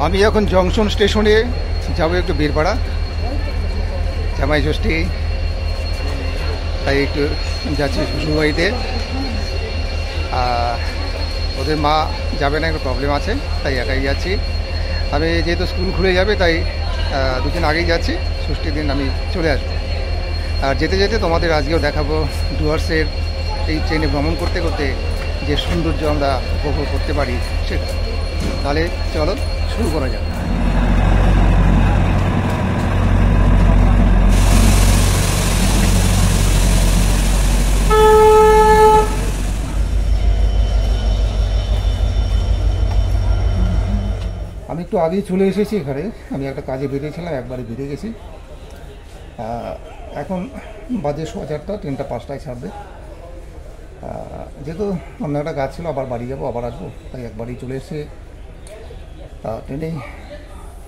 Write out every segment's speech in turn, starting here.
আমি এখন জংশন স্টেশনে যাবো একটু বীরপাড়া, জামাই ষষ্ঠী, তাই একটু যাচ্ছি শ্বশুরবাড়িতে। ওদের মা যাবে না, একটু প্রবলেম আছে, তাই একাই যাচ্ছি। আমি যেহেতু স্কুল খুলে যাবে তাই দুদিন আগেই যাচ্ছি, ষষ্ঠীর দিন আমি চলে আসবো। আর যেতে যেতে তোমাদের আজকেও দেখাবো ডুয়ার্সের এই ট্রেনে ভ্রমণ করতে করতে যে সৌন্দর্য আমরা উপভোগ করতে পারি সেটা। তাহলে চলো শুরু করা যাক। আমি একটু আগেই চলে এসেছি এখানে, আমি একটা কাজে বেরিয়েছিলাম, একবারে বেরিয়ে গেছি। এখন বাজে 4:15, ট্রেনটা 5টায় ছাড়বে। যেহেতু অন্য একটা কাজ ছিল, আবার বাড়ি যাবো, আবার আসবো, তাই একবারই চলে এসে ট্রেনেই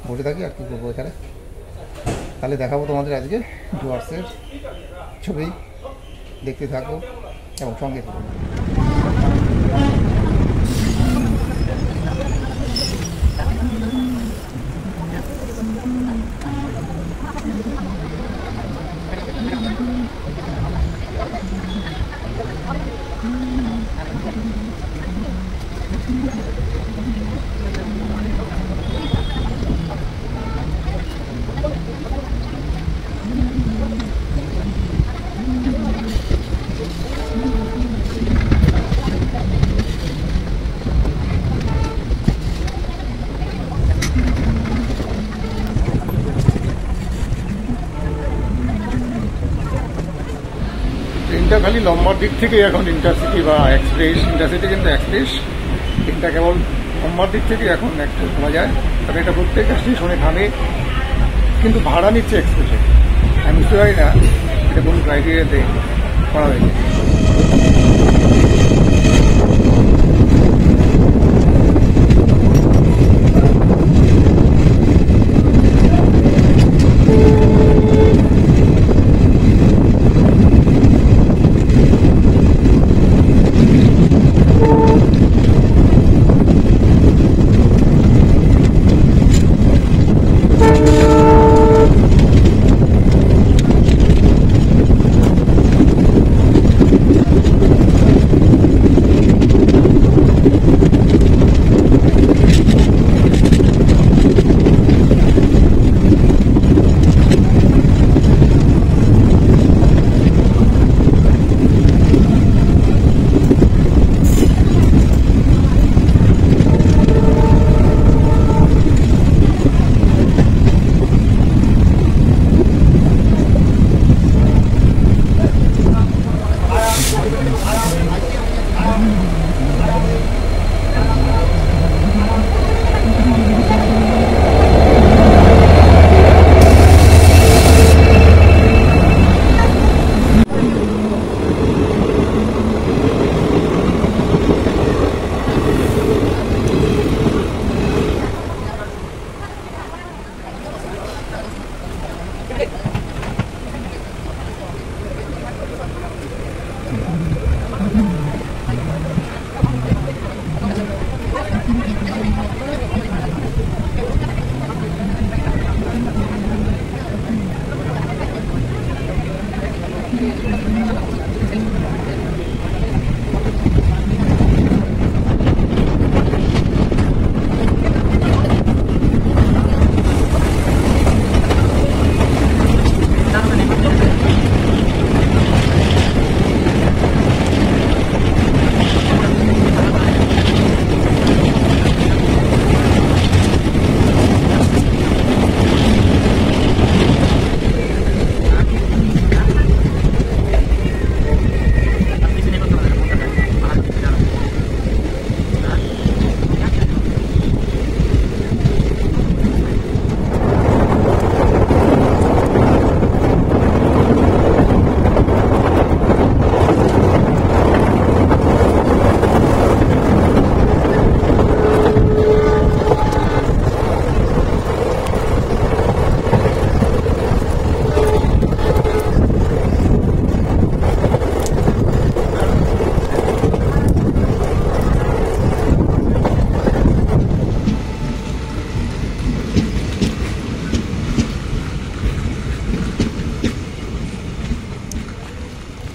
বসে থাকি। আর কী করবো এখানে। তাহলে দেখাবো তোমাদের আজকে ডুয়ার্সের ছবি, দেখতে থাকো এবং সঙ্গে থাকো। ট্রেনটা খালি লম্বার দিক থেকে এখন ইন্টারসিটি বা এক্সপ্রেস, ইন্টারসিটি কিন্তু এক্সপ্রেস, ট্রেনটা কেবল লম্বার দিক থেকে এখন একটু শোনা যায়। তবে এটা প্রত্যেকটা স্টেশনে থামে, কিন্তু ভাড়া নিচ্ছে এক্সপ্রেসে। আমি বুঝতে পারি না এটা কোন ক্রাইটেরিয়াতে করা হয়েছে।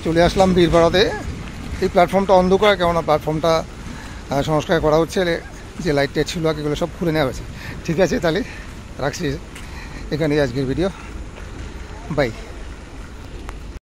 চলে আসলাম বীরপাড়াতে। এই প্ল্যাটফর্মটা অন্ধকার, কেননা প্ল্যাটফর্মটা সংস্কার করা হচ্ছে, যে লাইটটা ছিল এগুলো সব খুলে নেওয়া হয়েছে। ঠিক আছে, তাহলে রাখছি, এখানেই আজকের ভিডিও, বাই।